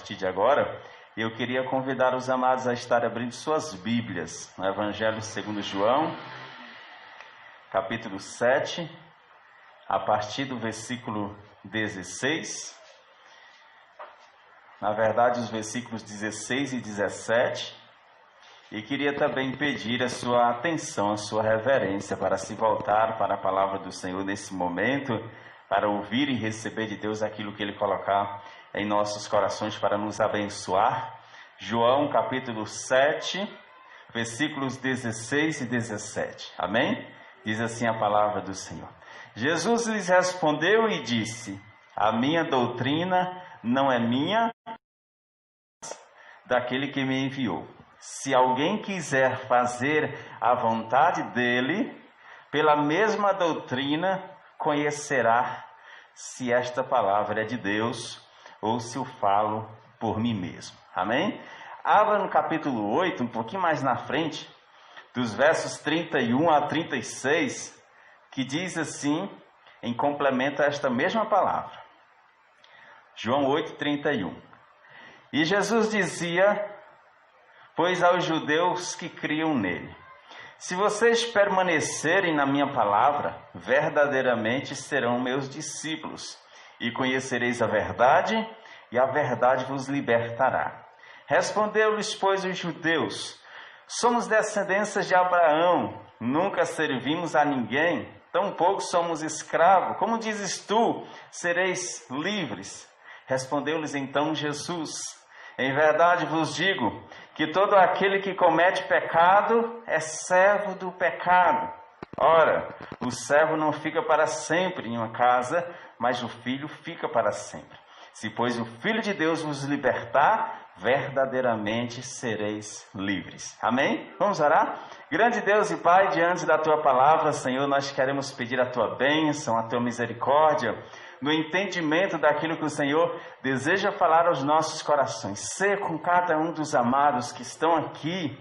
partir de agora, eu queria convidar os amados a estar abrindo suas Bíblias no Evangelho segundo João, capítulo 7, a partir do versículo 16. Na verdade, os versículos 16 e 17. E queria também pedir a sua atenção, a sua reverência para se voltar para a palavra do Senhor nesse momento, para ouvir e receber de Deus aquilo que Ele colocar em nossos corações para nos abençoar. João capítulo 7, versículos 16 e 17. Amém? Diz assim a palavra do Senhor. Jesus lhes respondeu e disse: a minha doutrina não é minha, daquele que me enviou. Se alguém quiser fazer a vontade dele, pela mesma doutrina conhecerá se esta palavra é de Deus ou se eu falo por mim mesmo. Amém? Abra no capítulo 8, um pouquinho mais na frente, dos versos 31 a 36, que diz assim, em complemento a esta mesma palavra. João 8, 31. E Jesus dizia, pois aos judeus que criam nele: se vocês permanecerem na minha palavra, verdadeiramente serão meus discípulos, e conhecereis a verdade, e a verdade vos libertará. Respondeu-lhes, pois, os judeus: somos descendências de Abraão, nunca servimos a ninguém, tampouco somos escravos. Como dizes tu, sereis livres? Respondeu-lhes então Jesus: em verdade vos digo que todo aquele que comete pecado é servo do pecado. Ora, o servo não fica para sempre em uma casa, mas o filho fica para sempre. Se, pois, o Filho de Deus vos libertar, verdadeiramente sereis livres. Amém? Vamos orar? Grande Deus e Pai, diante da Tua palavra, Senhor, nós queremos pedir a Tua bênção, a Tua misericórdia, no entendimento daquilo que o Senhor deseja falar aos nossos corações. Ser com cada um dos amados que estão aqui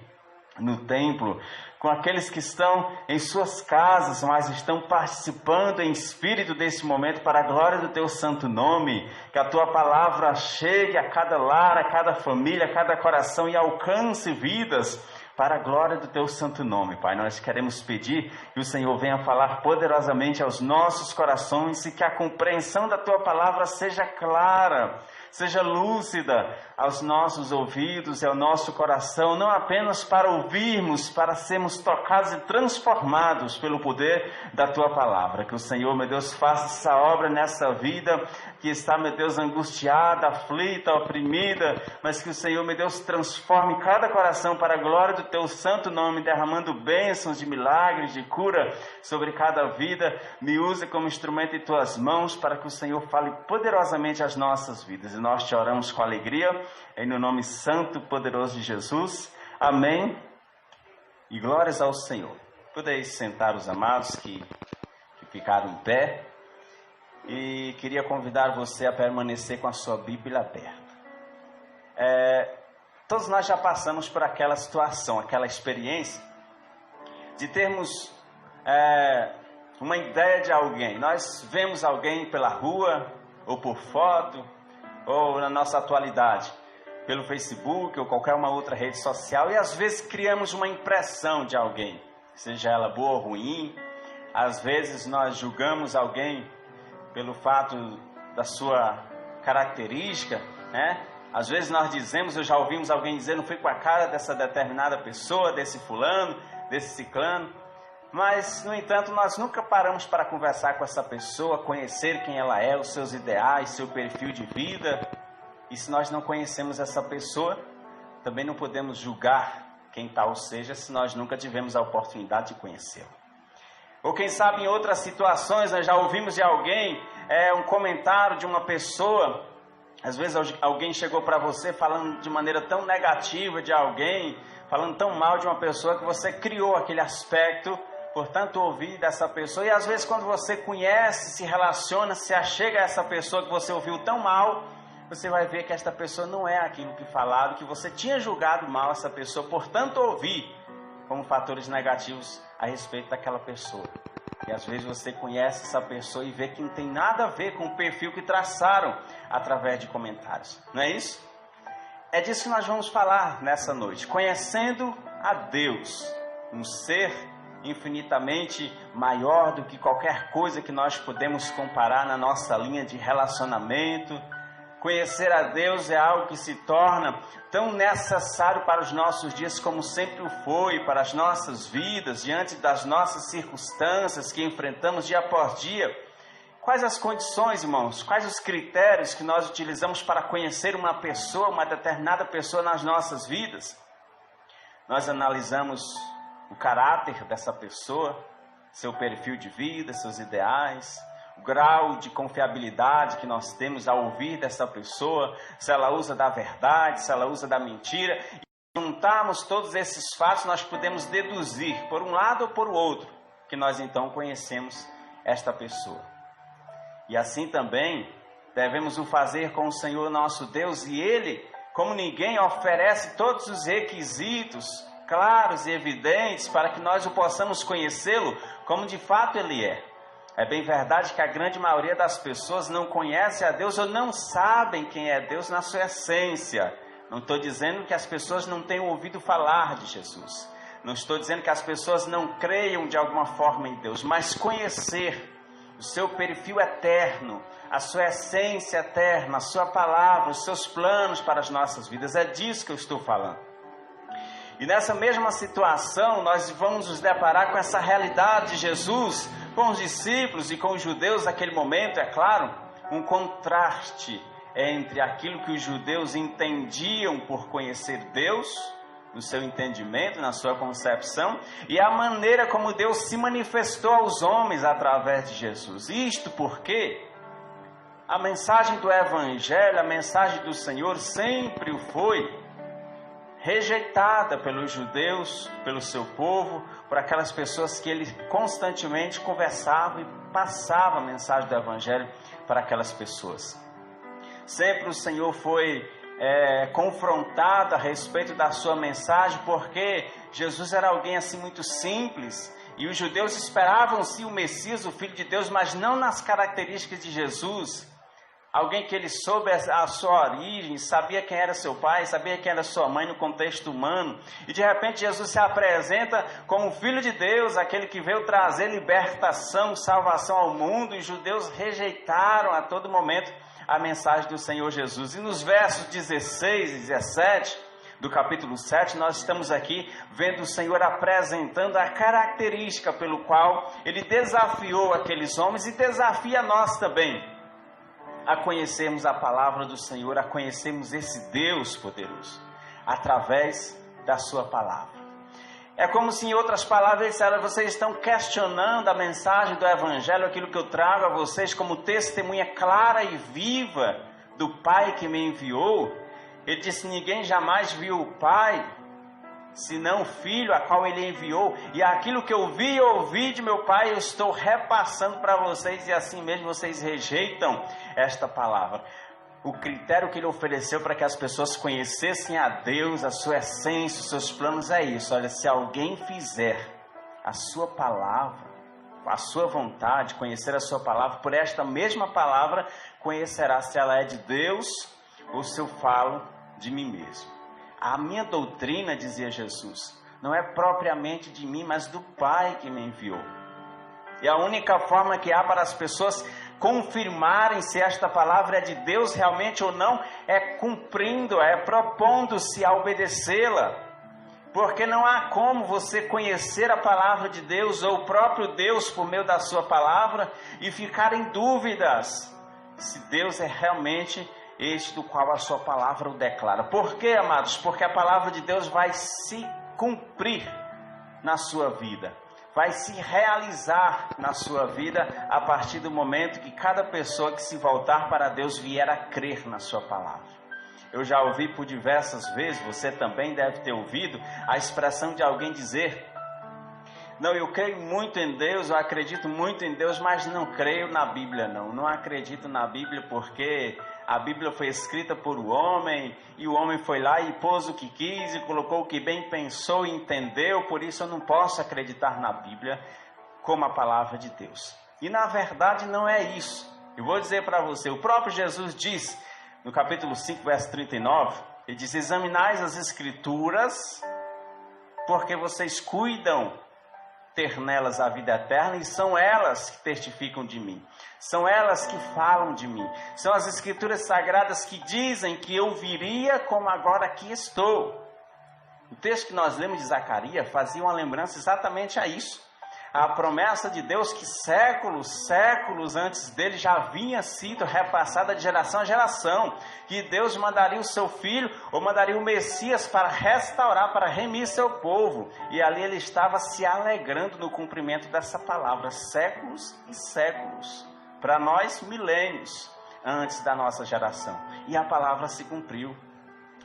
no templo, com aqueles que estão em suas casas, mas estão participando em espírito desse momento para a glória do Teu santo nome. Que a Tua palavra chegue a cada lar, a cada família, a cada coração e alcance vidas para a glória do Teu santo nome, Pai. Nós queremos pedir que o Senhor venha falar poderosamente aos nossos corações e que a compreensão da Tua palavra seja clara, seja lúcida aos nossos ouvidos e ao nosso coração, não apenas para ouvirmos, para sermos tocados e transformados pelo poder da Tua palavra. Que o Senhor, meu Deus, faça essa obra nessa vida que está, meu Deus, angustiada, aflita, oprimida, mas que o Senhor, meu Deus, transforme cada coração para a glória do Teu santo nome, derramando bênçãos de milagres, de cura sobre cada vida. Me use como instrumento em Tuas mãos para que o Senhor fale poderosamente às nossas vidas. E nós te oramos com alegria, em nome santo e poderoso de Jesus. Amém. E glórias ao Senhor. Podeis sentar os amados que ficaram em pé. E queria convidar você a permanecer com a sua Bíblia aberta. Todos nós já passamos por aquela situação, aquela experiência de termos uma ideia de alguém. Nós vemos alguém pela rua, ou por foto, ou na nossa atualidade, pelo Facebook ou qualquer uma outra rede social, e às vezes criamos uma impressão de alguém, seja ela boa ou ruim. Às vezes nós julgamos alguém pelo fato da sua característica, né? Às vezes nós dizemos, eu já ouvimos alguém dizer, não fui com a cara dessa determinada pessoa, desse fulano, desse ciclano. Mas, no entanto, nós nunca paramos para conversar com essa pessoa, conhecer quem ela é, os seus ideais, seu perfil de vida. E se nós não conhecemos essa pessoa, também não podemos julgar quem tal seja, se nós nunca tivemos a oportunidade de conhecê-la. Ou quem sabe em outras situações, nós já ouvimos de alguém, um comentário de uma pessoa. Às vezes alguém chegou para você falando de maneira tão negativa de alguém, falando tão mal de uma pessoa, que você criou aquele aspecto, portanto, ouvir dessa pessoa. E às vezes quando você conhece, se relaciona, se achega a essa pessoa que você ouviu tão mal, você vai ver que esta pessoa não é aquilo que falaram, que você tinha julgado mal essa pessoa, portanto, ouvir como fatores negativos a respeito daquela pessoa. E às vezes você conhece essa pessoa e vê que não tem nada a ver com o perfil que traçaram através de comentários. Não é isso? é disso que nós vamos falar nessa noite. Conhecendo a Deus, um ser infinitamente maior do que qualquer coisa que nós podemos comparar na nossa linha de relacionamento. Conhecer a Deus é algo que se torna tão necessário para os nossos dias como sempre o foi, para as nossas vidas, diante das nossas circunstâncias que enfrentamos dia após dia. Quais as condições, irmãos? Quais os critérios que nós utilizamos para conhecer uma pessoa, uma determinada pessoa nas nossas vidas? Nós analisamos o caráter dessa pessoa, seu perfil de vida, seus ideais, o grau de confiabilidade que nós temos ao ouvir dessa pessoa, se ela usa da verdade, se ela usa da mentira. E se juntarmos todos esses fatos, nós podemos deduzir, por um lado ou por outro, que nós então conhecemos esta pessoa. E assim também devemos o fazer com o Senhor nosso Deus, e Ele, como ninguém, oferece todos os requisitos claros e evidentes para que nós o possamos conhecê-lo como de fato Ele é. É bem verdade que a grande maioria das pessoas não conhece a Deus ou não sabem quem é Deus na sua essência. Não estou dizendo que as pessoas não tenham ouvido falar de Jesus. Não estou dizendo que as pessoas não creiam de alguma forma em Deus, mas conhecer o seu perfil eterno, a sua essência eterna, a sua palavra, os seus planos para as nossas vidas. É disso que eu estou falando. E nessa mesma situação, nós vamos nos deparar com essa realidade de Jesus, com os discípulos e com os judeus naquele momento, é claro, um contraste entre aquilo que os judeus entendiam por conhecer Deus, no seu entendimento, na sua concepção, e a maneira como Deus se manifestou aos homens através de Jesus. Isto porque a mensagem do Evangelho, a mensagem do Senhor sempre o foi rejeitada pelos judeus, pelo seu povo, por aquelas pessoas que ele constantemente conversava e passava a mensagem do Evangelho para aquelas pessoas. Sempre o Senhor foi confrontado a respeito da sua mensagem, porque Jesus era alguém assim muito simples, e os judeus esperavam sim o Messias, o Filho de Deus, mas não nas características de Jesus. Alguém que ele soube a sua origem, sabia quem era seu pai, sabia quem era sua mãe no contexto humano. E de repente Jesus se apresenta como o Filho de Deus, aquele que veio trazer libertação, salvação ao mundo. E os judeus rejeitaram a todo momento a mensagem do Senhor Jesus. E nos versos 16 e 17 do capítulo 7, nós estamos aqui vendo o Senhor apresentando a característica pelo qual Ele desafiou aqueles homens e desafia nós também a conhecermos a palavra do Senhor, a conhecermos esse Deus poderoso, através da sua palavra. É como se, em outras palavras, vocês estão questionando a mensagem do Evangelho, aquilo que eu trago a vocês como testemunha clara e viva do Pai que me enviou. Ele disse: ninguém jamais viu o Pai, senão o Filho, a qual Ele enviou. E aquilo que eu vi e ouvi de meu Pai, eu estou repassando para vocês, e assim mesmo vocês rejeitam esta palavra. O critério que Ele ofereceu para que as pessoas conhecessem a Deus, a sua essência, os seus planos é isso. Olha, se alguém fizer a sua palavra, a sua vontade, conhecer a sua palavra, por esta mesma palavra, conhecerá se ela é de Deus ou se eu falo de mim mesmo. A minha doutrina, dizia Jesus, não é propriamente de mim, mas do Pai que me enviou. E a única forma que há para as pessoas confirmarem se esta palavra é de Deus realmente ou não, é cumprindo, é propondo-se a obedecê-la. Porque não há como você conhecer a palavra de Deus ou o próprio Deus por meio da sua palavra e ficar em dúvidas se Deus é realmente este do qual a sua palavra o declara. Por quê, amados? Porque a palavra de Deus vai se cumprir na sua vida, vai se realizar na sua vida a partir do momento que cada pessoa que se voltar para Deus vier a crer na sua palavra. Eu já ouvi por diversas vezes, você também deve ter ouvido, a expressão de alguém dizer: não, eu creio muito em Deus, eu acredito muito em Deus, mas não creio na Bíblia não. Não acredito na Bíblia porque a Bíblia foi escrita por o homem, e o homem foi lá e pôs o que quis e colocou o que bem pensou e entendeu, por isso eu não posso acreditar na Bíblia como a palavra de Deus. E na verdade não é isso. Eu vou dizer para você, o próprio Jesus diz, no capítulo 5, verso 39, Ele diz: examinais as Escrituras, porque vocês cuidam ter nelas a vida eterna, e são elas que testificam de mim. São elas que falam de mim. São as Escrituras Sagradas que dizem que eu viria como agora aqui estou. O texto que nós lemos de Zacarias fazia uma lembrança exatamente a isso. A promessa de Deus que séculos antes dele já havia sido repassada de geração a geração, que Deus mandaria o seu filho, ou mandaria o Messias para restaurar, para remir seu povo, e ali ele estava se alegrando no cumprimento dessa palavra, séculos e séculos, para nós milênios antes da nossa geração, e a palavra se cumpriu.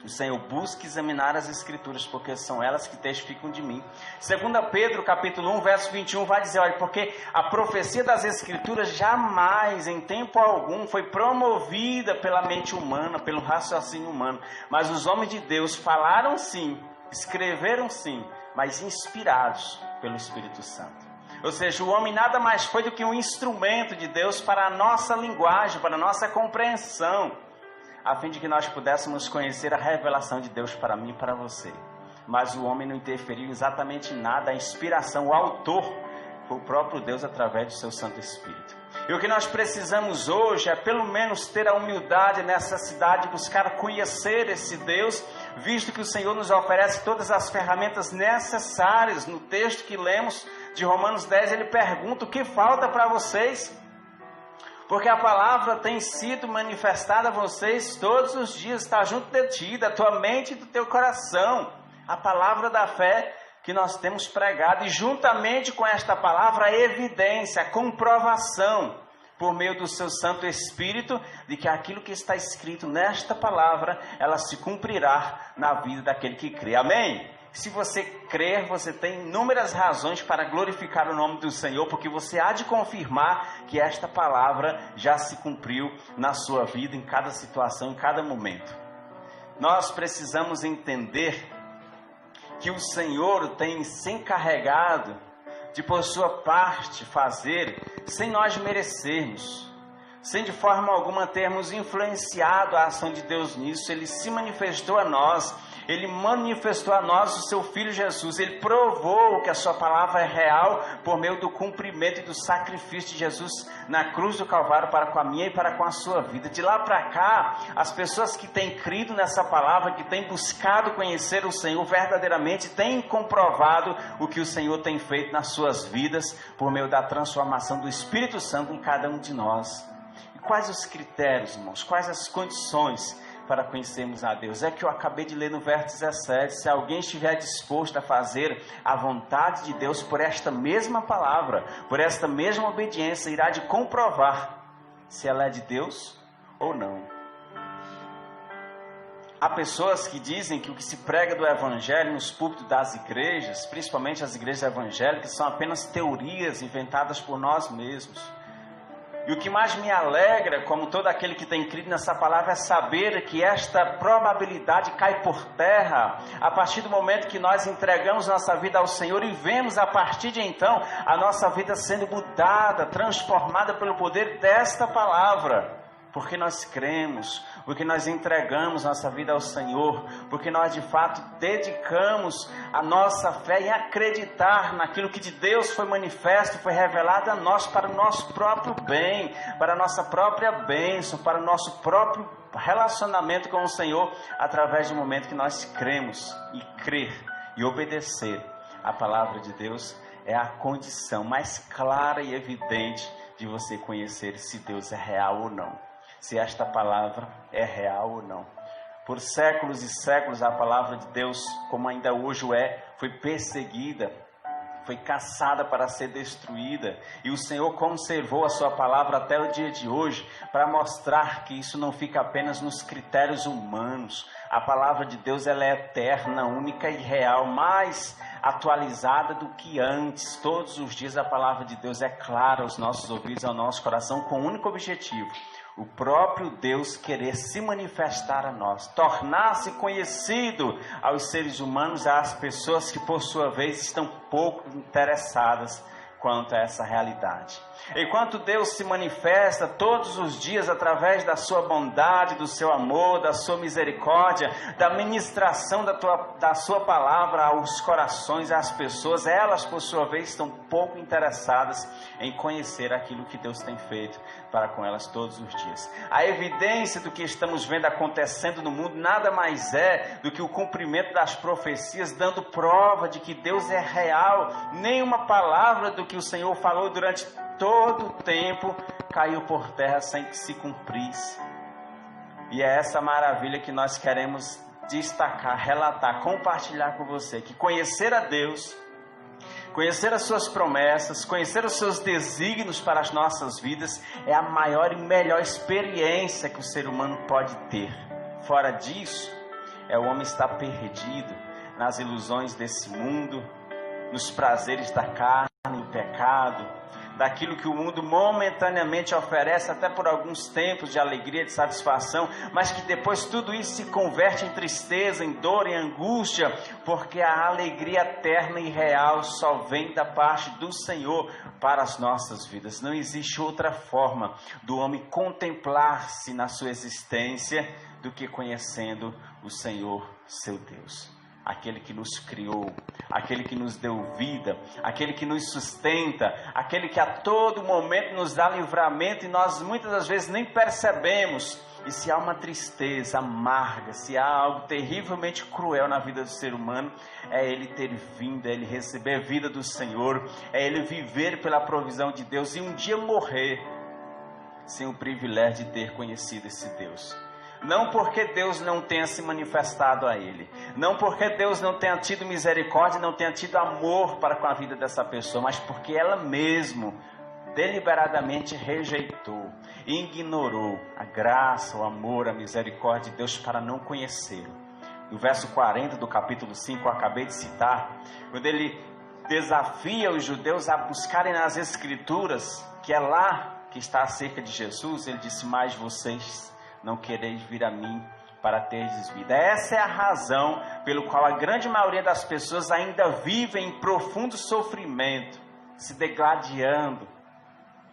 O Senhor busca examinar as Escrituras, porque são elas que testificam de mim. 2 Pedro, capítulo 1, verso 21, vai dizer: olha, porque a profecia das Escrituras jamais, em tempo algum, foi promovida pela mente humana, pelo raciocínio humano. Mas os homens de Deus falaram sim, escreveram sim, mas inspirados pelo Espírito Santo. Ou seja, o homem nada mais foi do que um instrumento de Deus para a nossa linguagem, para a nossa compreensão, a fim de que nós pudéssemos conhecer a revelação de Deus para mim e para você. Mas o homem não interferiu exatamente em nada. A inspiração, o autor, foi o próprio Deus através do seu Santo Espírito. E o que nós precisamos hoje é pelo menos ter a humildade, nessa cidade, buscar conhecer esse Deus, visto que o Senhor nos oferece todas as ferramentas necessárias. No texto que lemos de Romanos 10, ele pergunta: o que falta para vocês? Porque a palavra tem sido manifestada a vocês todos os dias, está junto de ti, da tua mente e do teu coração. A palavra da fé que nós temos pregado, e juntamente com esta palavra, a evidência, a comprovação, por meio do seu Santo Espírito, de que aquilo que está escrito nesta palavra, ela se cumprirá na vida daquele que crê. Amém? Se você crer, você tem inúmeras razões para glorificar o nome do Senhor, porque você há de confirmar que esta palavra já se cumpriu na sua vida, em cada situação, em cada momento. Nós precisamos entender que o Senhor tem se encarregado de, por sua parte, fazer sem nós merecermos, sem de forma alguma termos influenciado a ação de Deus nisso. Ele se manifestou a nós. Ele manifestou a nós o seu Filho Jesus. Ele provou que a sua palavra é real por meio do cumprimento e do sacrifício de Jesus na cruz do Calvário para com a minha e para com a sua vida. De lá para cá, as pessoas que têm crido nessa palavra, que têm buscado conhecer o Senhor verdadeiramente, têm comprovado o que o Senhor tem feito nas suas vidas por meio da transformação do Espírito Santo em cada um de nós. E quais os critérios, irmãos? Quais as condições para conhecermos a Deus? É que eu acabei de ler no verso 17, se alguém estiver disposto a fazer a vontade de Deus por esta mesma palavra, por esta mesma obediência, irá de comprovar se ela é de Deus ou não. Há pessoas que dizem que o que se prega do Evangelho nos púlpitos das igrejas, principalmente as igrejas evangélicas, são apenas teorias inventadas por nós mesmos. E o que mais me alegra, como todo aquele que tem crido nessa palavra, é saber que esta probabilidade cai por terra a partir do momento que nós entregamos nossa vida ao Senhor e vemos a partir de então a nossa vida sendo mudada, transformada pelo poder desta palavra. Porque nós cremos, porque nós entregamos nossa vida ao Senhor, porque nós de fato dedicamos a nossa fé em acreditar naquilo que de Deus foi manifesto, foi revelado a nós para o nosso próprio bem, para a nossa própria bênção, para o nosso próprio relacionamento com o Senhor, através do momento que nós cremos. E crer e obedecer a palavra de Deus é a condição mais clara e evidente de você conhecer se Deus é real ou não. Se esta palavra é real ou não. Por séculos e séculos a palavra de Deus, como ainda hoje o é, foi perseguida, foi caçada para ser destruída, e o Senhor conservou a sua palavra até o dia de hoje, para mostrar que isso não fica apenas nos critérios humanos. A palavra de Deus, ela é eterna, única e real, mais atualizada do que antes. Todos os dias a palavra de Deus é clara aos nossos ouvidos, ao nosso coração, com um único objetivo: o próprio Deus querer se manifestar a nós, tornar-se conhecido aos seres humanos, às pessoas que por sua vez estão pouco interessadas quanto a essa realidade. Enquanto Deus se manifesta todos os dias através da sua bondade, do seu amor, da sua misericórdia, da ministração da sua palavra aos corações, às pessoas, elas por sua vez estão pouco interessadas em conhecer aquilo que Deus tem feito para com elas todos os dias. A evidência do que estamos vendo acontecendo no mundo nada mais é do que o cumprimento das profecias, dando prova de que Deus é real. Nenhuma palavra do que o Senhor falou durante todo o tempo caiu por terra sem que se cumprisse. E é essa maravilha que nós queremos destacar, relatar, compartilhar com você, que conhecer a Deus, conhecer as suas promessas, conhecer os seus desígnios para as nossas vidas é a maior e melhor experiência que o ser humano pode ter. Fora disso, o homem está perdido nas ilusões desse mundo, nos prazeres da carne, em pecado, daquilo que o mundo momentaneamente oferece, até por alguns tempos de alegria, de satisfação, mas que depois tudo isso se converte em tristeza, em dor, em angústia, porque a alegria eterna e real só vem da parte do Senhor para as nossas vidas. Não existe outra forma do homem contemplar-se na sua existência do que conhecendo o Senhor, seu Deus. Aquele que nos criou, aquele que nos deu vida, aquele que nos sustenta, aquele que a todo momento nos dá livramento e nós muitas das vezes nem percebemos. E se há uma tristeza amarga, se há algo terrivelmente cruel na vida do ser humano, é ele ter vindo, é ele receber a vida do Senhor, é ele viver pela provisão de Deus e um dia morrer sem o privilégio de ter conhecido esse Deus. Não porque Deus não tenha se manifestado a ele, não porque Deus não tenha tido misericórdia, não tenha tido amor para com a vida dessa pessoa, mas porque ela mesmo deliberadamente rejeitou, ignorou a graça, o amor, a misericórdia de Deus para não conhecê-lo. No verso 40 do capítulo 5, eu acabei de citar, quando ele desafia os judeus a buscarem nas Escrituras, que é lá que está acerca de Jesus, ele disse: mas vocês não quereis vir a mim para terdes vida. Essa é a razão pelo qual a grande maioria das pessoas ainda vivem em profundo sofrimento, se degladiando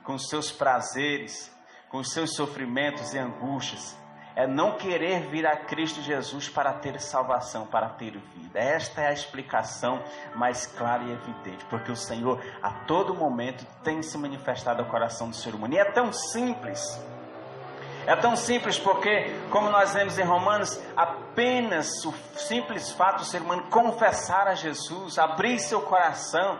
com os seus prazeres, com os seus sofrimentos e angústias. É não querer vir a Cristo Jesus para ter salvação, para ter vida. Esta é a explicação mais clara e evidente, porque o Senhor a todo momento tem se manifestado ao coração do ser humano. E é tão simples. É tão simples porque, como nós vemos em Romanos, apenas o simples fato do ser humano confessar a Jesus, abrir seu coração,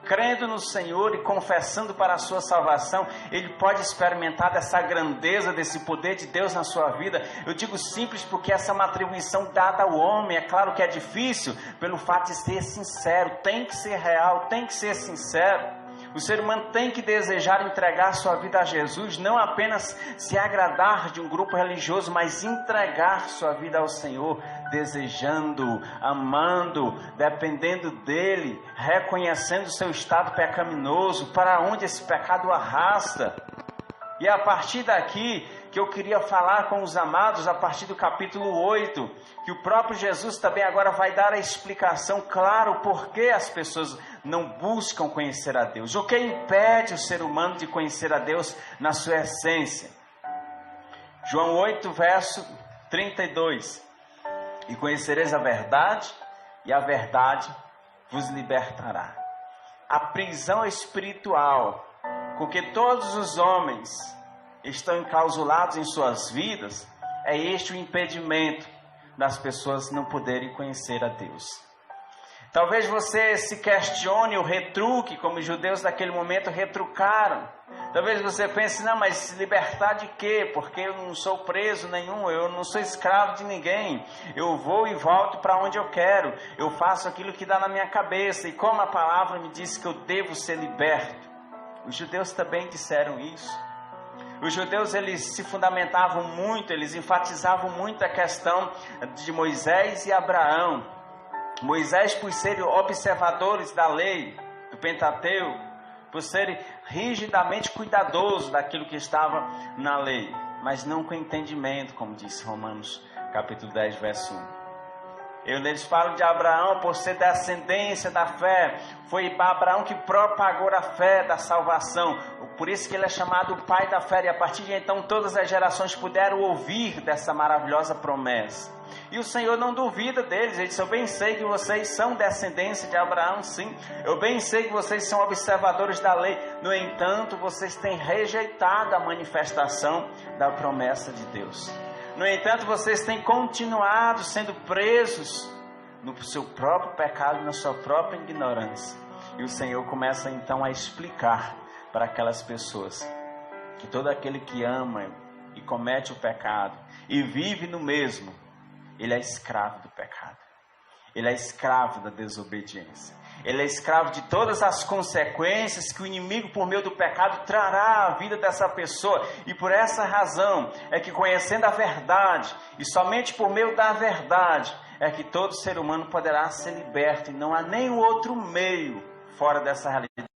crendo no Senhor e confessando para a sua salvação, ele pode experimentar dessa grandeza, desse poder de Deus na sua vida. Eu digo simples porque essa é uma atribuição dada ao homem. É claro que é difícil pelo fato de ser sincero, tem que ser real, tem que ser sincero. O ser humano tem que desejar entregar sua vida a Jesus, não apenas se agradar de um grupo religioso, mas entregar sua vida ao Senhor, desejando, amando, dependendo dEle, reconhecendo seu estado pecaminoso, para onde esse pecado arrasta. E é a partir daqui que eu queria falar com os amados, a partir do capítulo 8, que o próprio Jesus também agora vai dar a explicação clara o porquê as pessoas não buscam conhecer a Deus. O que impede o ser humano de conhecer a Deus na sua essência? João 8, verso 32. E conhecereis a verdade, e a verdade vos libertará. A prisão espiritual com que todos os homens estão enclausulados em suas vidas, é este o impedimento das pessoas não poderem conhecer a Deus. Talvez você se questione o retruque, como os judeus daquele momento retrucaram. Talvez você pense: não, mas se libertar de quê? Porque eu não sou preso nenhum, eu não sou escravo de ninguém. Eu vou e volto para onde eu quero. Eu faço aquilo que dá na minha cabeça. E como a palavra me diz que eu devo ser liberto. Os judeus também disseram isso. Os judeus, eles se fundamentavam muito, eles enfatizavam muito a questão de Moisés e Abraão. Moisés, por serem observadores da lei, do Pentateuco, por serem rigidamente cuidadosos daquilo que estava na lei, mas não com entendimento, como disse Romanos capítulo 10, verso 1. Eles falam de Abraão por ser descendência da fé. Foi Abraão que propagou a fé da salvação. Por isso que ele é chamado o pai da fé. E a partir de então todas as gerações puderam ouvir dessa maravilhosa promessa. E o Senhor não duvida deles. Ele disse: eu bem sei que vocês são descendência de Abraão, sim. Eu bem sei que vocês são observadores da lei. No entanto, vocês têm rejeitado a manifestação da promessa de Deus. No entanto, vocês têm continuado sendo presos no seu próprio pecado, na sua própria ignorância. E o Senhor começa então a explicar para aquelas pessoas que todo aquele que ama e comete o pecado e vive no mesmo, ele é escravo do pecado. Ele é escravo da desobediência. Ele é escravo de todas as consequências que o inimigo, por meio do pecado, trará à vida dessa pessoa. E por essa razão é que, conhecendo a verdade, e somente por meio da verdade, é que todo ser humano poderá ser liberto. E não há nenhum outro meio fora dessa realidade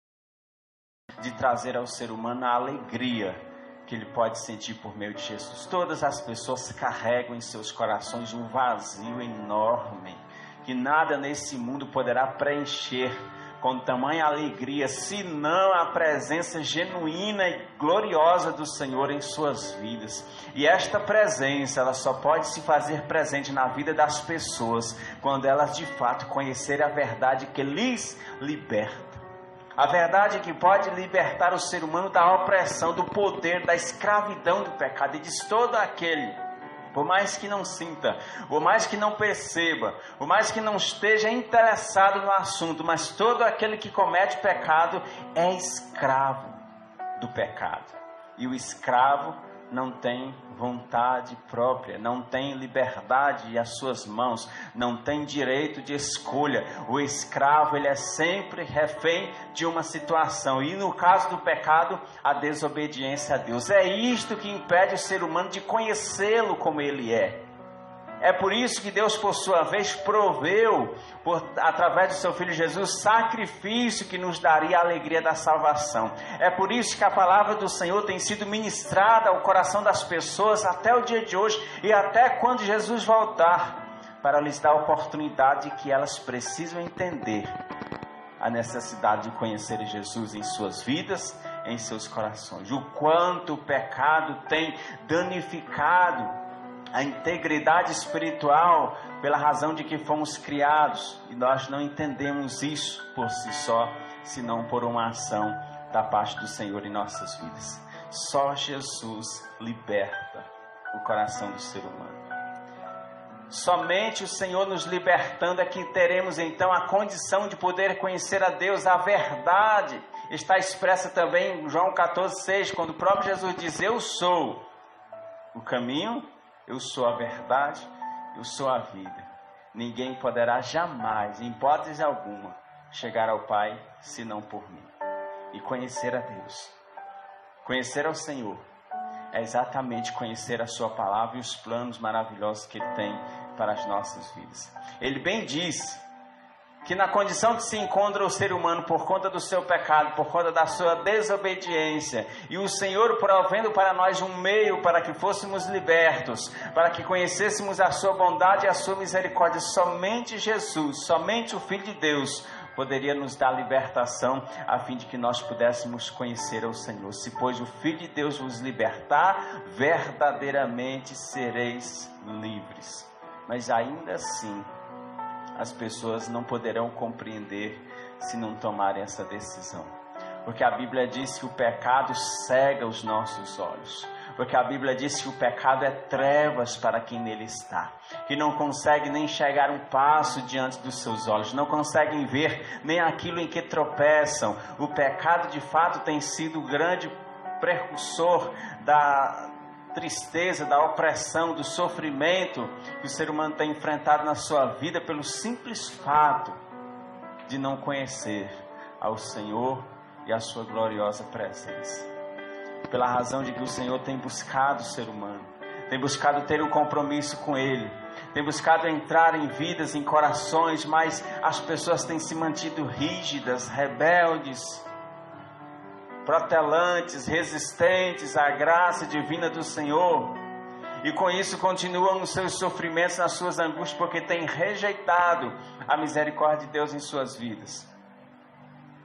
de trazer ao ser humano a alegria que ele pode sentir por meio de Jesus. Todas as pessoas carregam em seus corações um vazio enorme, que nada nesse mundo poderá preencher com tamanha alegria, senão a presença genuína e gloriosa do Senhor em suas vidas. E esta presença, ela só pode se fazer presente na vida das pessoas quando elas de fato conhecerem a verdade que lhes liberta. A verdade que pode libertar o ser humano da opressão, do poder, da escravidão do pecado. E diz: todo aquele, por mais que não sinta, por mais que não perceba, por mais que não esteja interessado no assunto, mas todo aquele que comete pecado é escravo do pecado. E o escravo não tem vontade própria, não tem liberdade às suas mãos, não tem direito de escolha. O escravo, ele é sempre refém de uma situação. E no caso do pecado, a desobediência a Deus. É isto que impede o ser humano de conhecê-lo como ele é. É por isso que Deus, por sua vez, proveu, através do seu Filho Jesus, sacrifício que nos daria a alegria da salvação. É por isso que a palavra do Senhor tem sido ministrada ao coração das pessoas até o dia de hoje e até quando Jesus voltar, para lhes dar a oportunidade que elas precisam entender a necessidade de conhecer Jesus em suas vidas, em seus corações. O quanto o pecado tem danificado a integridade espiritual, pela razão de que fomos criados, e nós não entendemos isso por si só, senão por uma ação da parte do Senhor em nossas vidas. Só Jesus liberta o coração do ser humano. Somente o Senhor nos libertando é que teremos então a condição de poder conhecer a Deus. A verdade está expressa também em João 14,6, quando o próprio Jesus diz: eu sou o caminho, eu sou a verdade, eu sou a vida. Ninguém poderá jamais, em hipótese alguma, chegar ao Pai, senão por mim. E conhecer a Deus, conhecer ao Senhor, é exatamente conhecer a sua palavra e os planos maravilhosos que Ele tem para as nossas vidas. Ele bem diz que na condição que se encontra o ser humano por conta do seu pecado, por conta da sua desobediência, e o Senhor provendo para nós um meio para que fôssemos libertos, para que conhecêssemos a sua bondade e a sua misericórdia, somente Jesus, somente o Filho de Deus, poderia nos dar libertação, a fim de que nós pudéssemos conhecer ao Senhor. Se, pois, o Filho de Deus vos libertar, verdadeiramente sereis livres. Mas ainda assim, as pessoas não poderão compreender se não tomarem essa decisão. Porque a Bíblia diz que o pecado cega os nossos olhos. Porque a Bíblia diz que o pecado é trevas para quem nele está. Que não consegue nem chegar um passo diante dos seus olhos. Não conseguem ver nem aquilo em que tropeçam. O pecado de fato tem sido o grande precursor da tristeza, da opressão, do sofrimento que o ser humano tem enfrentado na sua vida pelo simples fato de não conhecer ao Senhor e a sua gloriosa presença. Pela razão de que o Senhor tem buscado o ser humano, tem buscado ter um compromisso com Ele, tem buscado entrar em vidas, em corações, mas as pessoas têm se mantido rígidas, rebeldes, protelantes, resistentes à graça divina do Senhor. e com isso continuam nos seus sofrimentos, nas suas angústias, porque têm rejeitado a misericórdia de Deus em suas vidas.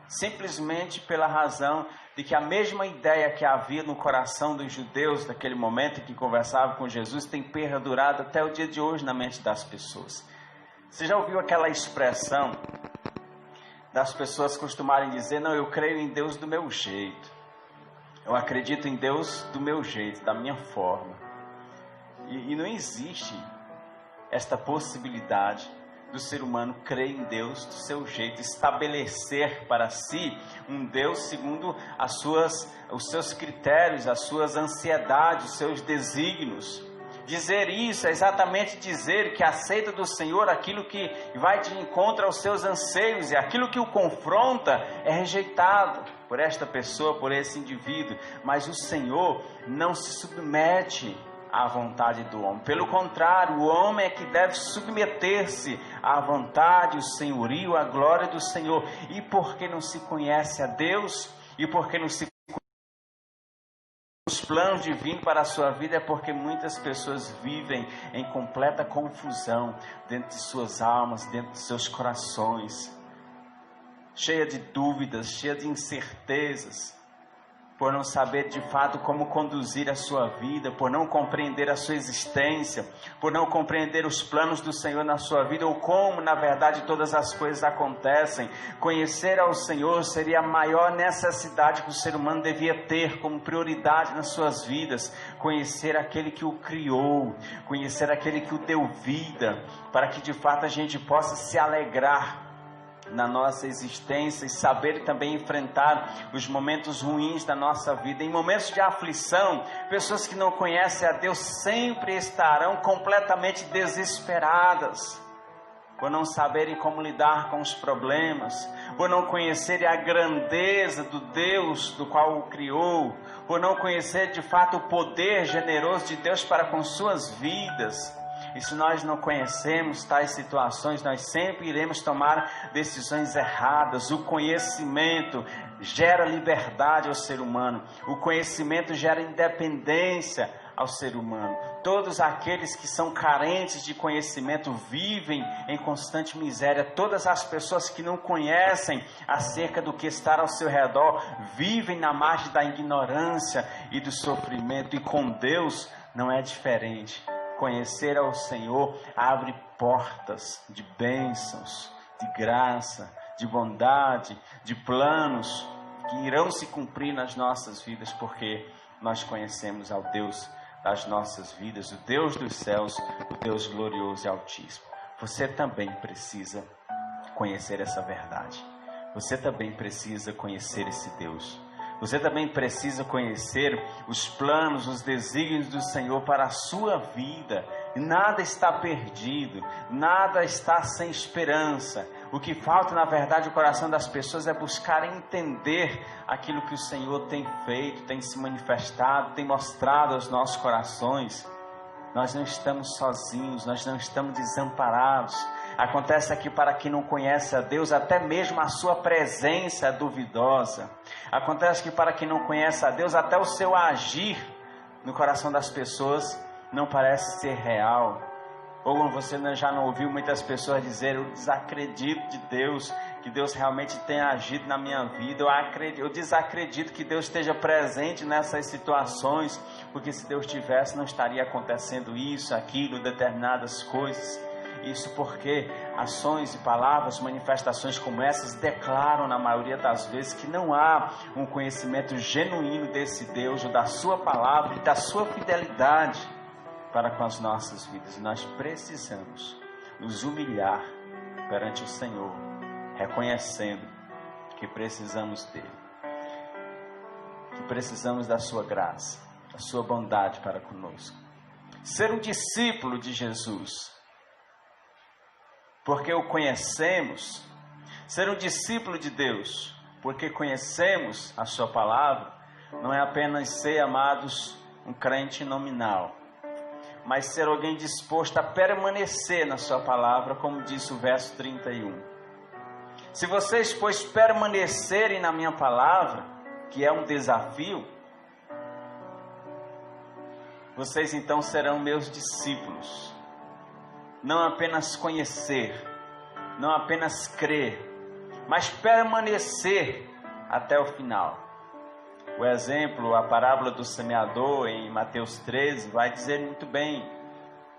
Simplesmente pela razão de que a mesma ideia que havia no coração dos judeus naquele momento em que conversavam com Jesus tem perdurado até o dia de hoje na mente das pessoas. Você já ouviu aquela expressão das pessoas costumarem dizer: não, eu creio em Deus do meu jeito, eu acredito em Deus do meu jeito, da minha forma. E não existe esta possibilidade do ser humano crer em Deus do seu jeito, estabelecer para si um Deus segundo os seus critérios, as suas ansiedades, os seus desígnios. Dizer isso é exatamente dizer que aceita do Senhor aquilo que vai de encontro aos seus anseios, e aquilo que o confronta é rejeitado por esta pessoa, por esse indivíduo. Mas o Senhor não se submete à vontade do homem. Pelo contrário, o homem é que deve submeter-se à vontade, o senhorio, à glória do Senhor. E porque não se conhece a Deus, e porque não se os planos divinos para a sua vida, é porque muitas pessoas vivem em completa confusão dentro de suas almas, dentro de seus corações, cheia de dúvidas, cheia de incertezas, por não saber de fato como conduzir a sua vida, por não compreender a sua existência, por não compreender os planos do Senhor na sua vida, ou como na verdade todas as coisas acontecem. Conhecer ao Senhor seria a maior necessidade que o ser humano devia ter como prioridade nas suas vidas. Conhecer aquele que o criou, conhecer aquele que o deu vida, para que de fato a gente possa se alegrar na nossa existência e saber também enfrentar os momentos ruins da nossa vida. Em momentos de aflição, pessoas que não conhecem a Deus sempre estarão completamente desesperadas, por não saberem como lidar com os problemas, por não conhecerem a grandeza do Deus do qual o criou, por não conhecer de fato o poder generoso de Deus para com suas vidas. E se nós não conhecemos tais situações, nós sempre iremos tomar decisões erradas. O conhecimento gera liberdade ao ser humano. O conhecimento gera independência ao ser humano. Todos aqueles que são carentes de conhecimento vivem em constante miséria. Todas as pessoas que não conhecem acerca do que está ao seu redor vivem na margem da ignorância e do sofrimento. E com Deus não é diferente. Conhecer ao Senhor abre portas de bênçãos, de graça, de bondade, de planos que irão se cumprir nas nossas vidas, porque nós conhecemos ao Deus das nossas vidas, o Deus dos céus, o Deus glorioso e altíssimo. Você também precisa conhecer essa verdade. Você também precisa conhecer esse Deus. Você também precisa conhecer os planos, os desígnios do Senhor para a sua vida. Nada está perdido, nada está sem esperança. O que falta, na verdade, no coração das pessoas é buscar entender aquilo que o Senhor tem feito, tem se manifestado, tem mostrado aos nossos corações. Nós não estamos sozinhos, nós não estamos desamparados. Acontece que para quem não conhece a Deus, até mesmo a sua presença é duvidosa. Acontece que para quem não conhece a Deus, até o seu agir no coração das pessoas não parece ser real. Ou você já não ouviu muitas pessoas dizer: eu desacredito de Deus, que Deus realmente tenha agido na minha vida. Eu desacredito que Deus esteja presente nessas situações, porque se Deus tivesse, não estaria acontecendo isso, aquilo, determinadas coisas. Isso porque ações e palavras, manifestações como essas declaram na maioria das vezes que não há um conhecimento genuíno desse Deus, ou da sua palavra e da sua fidelidade para com as nossas vidas. E nós precisamos nos humilhar perante o Senhor, reconhecendo que precisamos dele, que precisamos da sua graça, da sua bondade para conosco. Ser um discípulo de Jesus, porque o conhecemos. Ser um discípulo de Deus, porque conhecemos a sua palavra, não é apenas ser, amados, um crente nominal, mas ser alguém disposto a permanecer na sua palavra, como disse o verso 31. Se vocês, pois, permanecerem na minha palavra, que é um desafio, vocês então serão meus discípulos. Não apenas conhecer, não apenas crer, mas permanecer até o final. O exemplo, a parábola do semeador em Mateus 13 vai dizer muito bem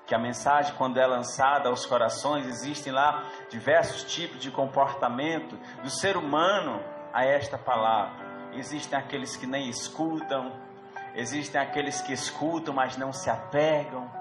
que a mensagem, quando é lançada aos corações, existem lá diversos tipos de comportamento do ser humano a esta palavra. Existem aqueles que nem escutam, existem aqueles que escutam, mas não se apegam,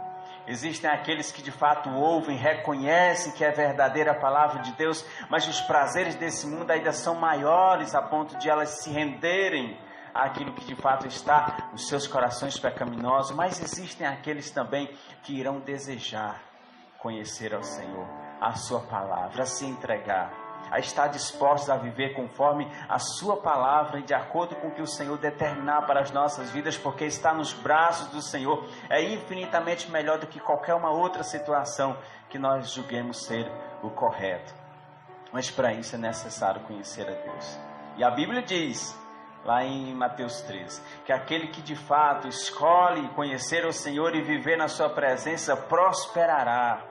existem aqueles que de fato ouvem, reconhecem que é verdadeira a palavra de Deus, mas os prazeres desse mundo ainda são maiores a ponto de elas se renderem àquilo que de fato está nos seus corações pecaminosos. Mas existem aqueles também que irão desejar conhecer ao Senhor, a sua palavra, a se entregar, a estar dispostos a viver conforme a sua palavra e de acordo com o que o Senhor determinar para as nossas vidas, porque estar nos braços do Senhor é infinitamente melhor do que qualquer uma outra situação que nós julguemos ser o correto. Mas para isso é necessário conhecer a Deus. E a Bíblia diz, lá em Mateus 13, que aquele que de fato escolhe conhecer o Senhor e viver na sua presença prosperará,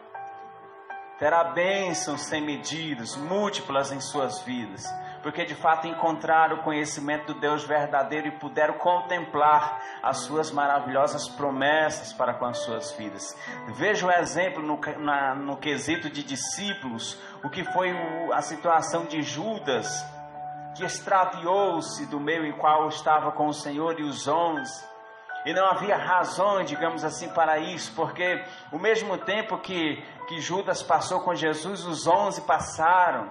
terá bênçãos sem medidas, múltiplas em suas vidas, porque de fato encontraram o conhecimento do Deus verdadeiro e puderam contemplar as suas maravilhosas promessas para com as suas vidas. Veja o exemplo no quesito de discípulos, o que foi a situação de Judas, que extraviou-se do meio em qual estava com o Senhor e os 11, e não havia razões, digamos assim, para isso, porque o mesmo tempo que Judas passou com Jesus, os 11 passaram.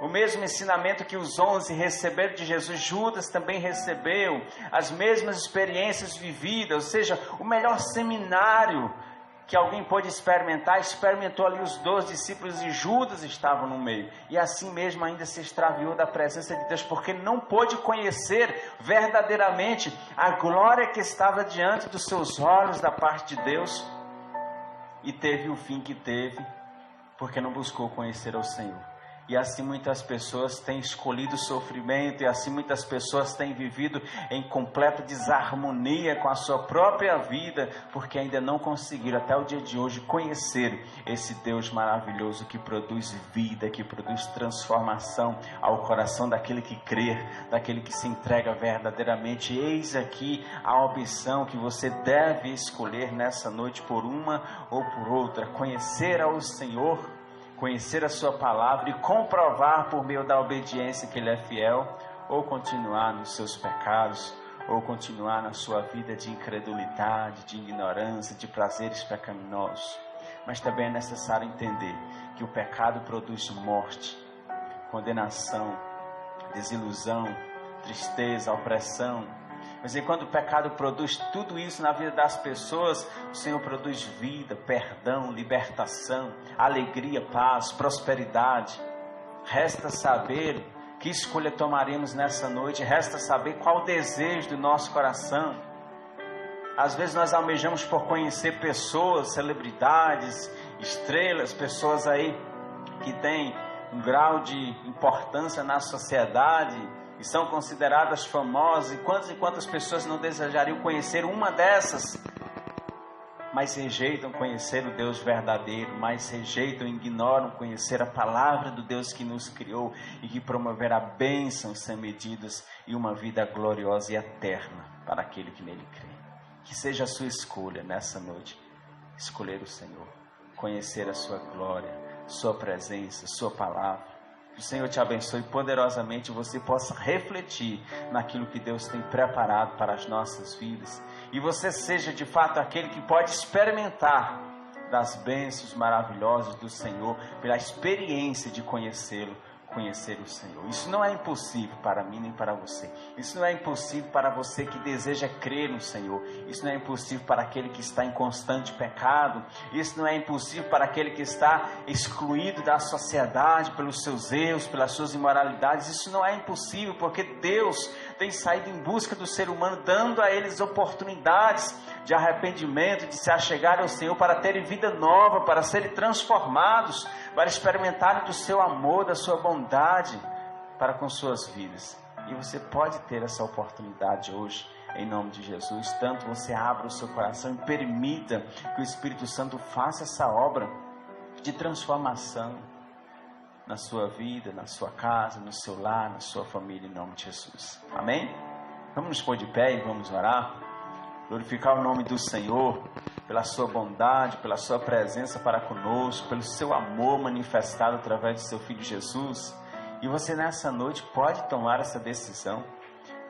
O mesmo ensinamento que os 11 receberam de Jesus, Judas também recebeu. As mesmas experiências vividas, ou seja, o melhor seminário que alguém pôde experimentar, experimentou ali os 12 discípulos e Judas estava no meio. E assim mesmo ainda se extraviou da presença de Deus, porque não pôde conhecer verdadeiramente a glória que estava diante dos seus olhos da parte de Deus. E teve o fim que teve, porque não buscou conhecer ao Senhor. E assim muitas pessoas têm escolhido o sofrimento, e assim muitas pessoas têm vivido em completa desarmonia com a sua própria vida, porque ainda não conseguiram até o dia de hoje conhecer esse Deus maravilhoso que produz vida, que produz transformação ao coração daquele que crê, daquele que se entrega verdadeiramente. Eis aqui a opção que você deve escolher nessa noite, por uma ou por outra: conhecer ao Senhor, conhecer a sua palavra e comprovar por meio da obediência que Ele é fiel, ou continuar nos seus pecados, ou continuar na sua vida de incredulidade, de ignorância, de prazeres pecaminosos. Mas também é necessário entender que o pecado produz morte, condenação, desilusão, tristeza, opressão. Mas quando o pecado produz tudo isso na vida das pessoas, o Senhor produz vida, perdão, libertação, alegria, paz, prosperidade. Resta saber que escolha tomaremos nessa noite, resta saber qual o desejo do nosso coração. Às vezes nós almejamos por conhecer pessoas, celebridades, estrelas, pessoas aí que têm um grau de importância na sociedade e são consideradas famosas, e quantas pessoas não desejariam conhecer uma dessas, mas rejeitam conhecer o Deus verdadeiro, mas rejeitam e ignoram conhecer a palavra do Deus que nos criou e que promoverá bênçãos sem medidas e uma vida gloriosa e eterna para aquele que nele crê. Que seja a sua escolha nessa noite, escolher o Senhor, conhecer a sua glória, sua presença, sua palavra. Que o Senhor te abençoe poderosamente e você possa refletir naquilo que Deus tem preparado para as nossas vidas. E você seja de fato aquele que pode experimentar das bênçãos maravilhosas do Senhor pela experiência de conhecê-lo, conhecer o Senhor. Isso não é impossível para mim nem para você. Isso não é impossível para você que deseja crer no Senhor. Isso não é impossível para aquele que está em constante pecado. Isso não é impossível para aquele que está excluído da sociedade pelos seus erros, pelas suas imoralidades. Isso não é impossível, porque Deus tem saído em busca do ser humano, dando a eles oportunidades de arrependimento, de se achegar ao Senhor, para terem vida nova, para serem transformados, para experimentarem do seu amor, da sua bondade para com suas vidas. E você pode ter essa oportunidade hoje, em nome de Jesus. Tanto você abra o seu coração e permita que o Espírito Santo faça essa obra de transformação na sua vida, na sua casa, no seu lar, na sua família, em nome de Jesus. Amém? Vamos nos pôr de pé e vamos orar. Glorificar o nome do Senhor pela sua bondade, pela sua presença para conosco, pelo seu amor manifestado através do seu Filho Jesus. E você nessa noite pode tomar essa decisão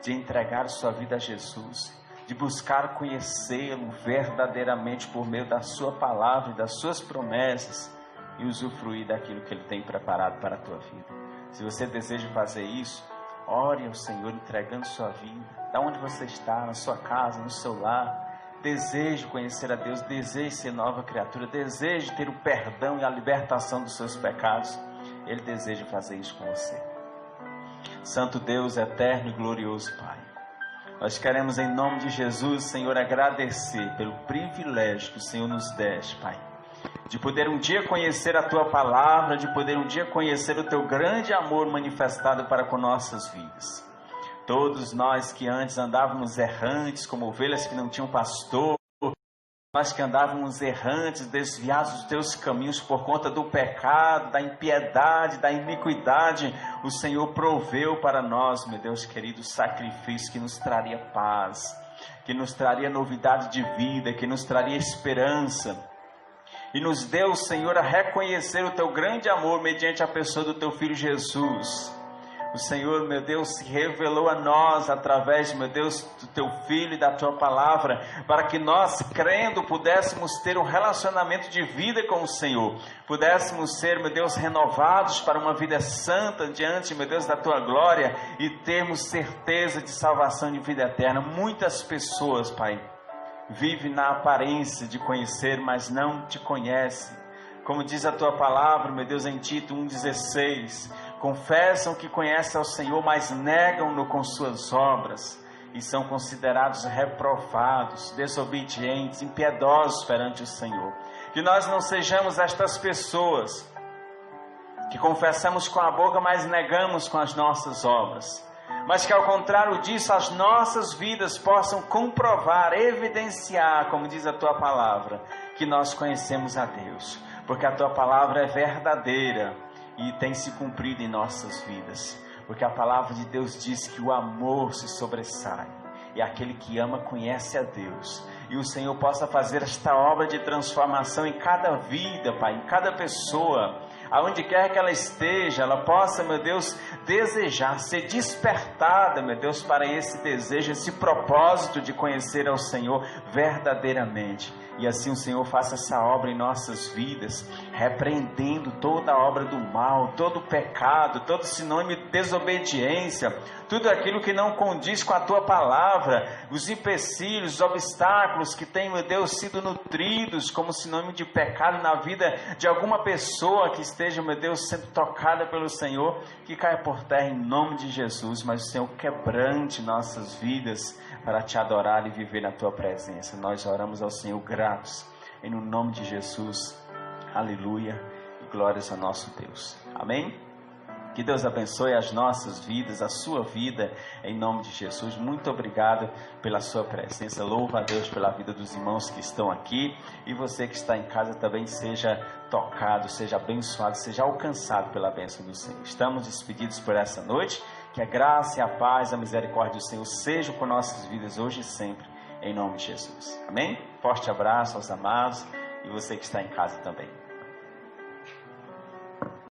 de entregar sua vida a Jesus, de buscar conhecê-lo verdadeiramente por meio da sua palavra e das suas promessas e usufruir daquilo que Ele tem preparado para a tua vida. Se você deseja fazer isso, ore ao Senhor entregando sua vida, da onde você está, na sua casa, no seu lar. Deseje conhecer a Deus, deseje ser nova criatura, deseje ter o perdão e a libertação dos seus pecados. Ele deseja fazer isso com você. Santo Deus, eterno e glorioso Pai, nós queremos em nome de Jesus, Senhor, agradecer pelo privilégio que o Senhor nos deste, Pai, de poder um dia conhecer a Tua palavra, de poder um dia conhecer o Teu grande amor manifestado para com nossas vidas. Todos nós que antes andávamos errantes, como ovelhas que não tinham pastor, nós que andávamos errantes, desviados dos Teus caminhos por conta do pecado, da impiedade, da iniquidade, o Senhor proveu para nós, meu Deus querido, sacrifício que nos traria paz, que nos traria novidade de vida, que nos traria esperança. E nos deu, Senhor, a reconhecer o Teu grande amor mediante a pessoa do Teu Filho Jesus. O Senhor, meu Deus, se revelou a nós através, meu Deus, do Teu Filho e da Tua palavra, para que nós, crendo, pudéssemos ter um relacionamento de vida com o Senhor, pudéssemos ser, meu Deus, renovados para uma vida santa diante, meu Deus, da Tua glória e termos certeza de salvação de vida eterna. Muitas pessoas, Pai, vivem na aparência de conhecer, mas não Te conhecem. Como diz a Tua palavra, meu Deus, em Tito 1,16, confessam que conhecem ao Senhor, mas negam-no com suas obras, e são considerados reprovados, desobedientes, impiedosos perante o Senhor. Que nós não sejamos estas pessoas que confessamos com a boca, mas negamos com as nossas obras, mas que ao contrário disso, as nossas vidas possam comprovar, evidenciar, como diz a Tua palavra, que nós conhecemos a Deus, porque a Tua palavra é verdadeira e tem se cumprido em nossas vidas, porque a palavra de Deus diz que o amor se sobressai, e aquele que ama conhece a Deus, e o Senhor possa fazer esta obra de transformação em cada vida, Pai, em cada pessoa, aonde quer que ela esteja, ela possa, meu Deus, desejar, ser despertada, meu Deus, para esse desejo, esse propósito de conhecer ao Senhor verdadeiramente. E assim o Senhor faça essa obra em nossas vidas, repreendendo toda a obra do mal, todo o pecado, todo sinônimo de desobediência, tudo aquilo que não condiz com a Tua palavra, os empecilhos, os obstáculos que têm, meu Deus, sido nutridos como sinônimo de pecado na vida de alguma pessoa que esteja, meu Deus, sendo tocada pelo Senhor, que caia por terra em nome de Jesus, mas o Senhor quebrante nossas vidas para Te adorar e viver na Tua presença. Nós oramos ao Senhor gratos, em nome de Jesus, aleluia, e glórias ao nosso Deus, amém? Que Deus abençoe as nossas vidas, a sua vida, em nome de Jesus. Muito obrigado pela sua presença. Louva a Deus pela vida dos irmãos que estão aqui. E você que está em casa também seja tocado, seja abençoado, seja alcançado pela bênção do Senhor. Estamos despedidos por essa noite. Que a graça e a paz, a misericórdia do Senhor sejam com nossas vidas hoje e sempre, em nome de Jesus. Amém? Forte abraço aos amados e você que está em casa também.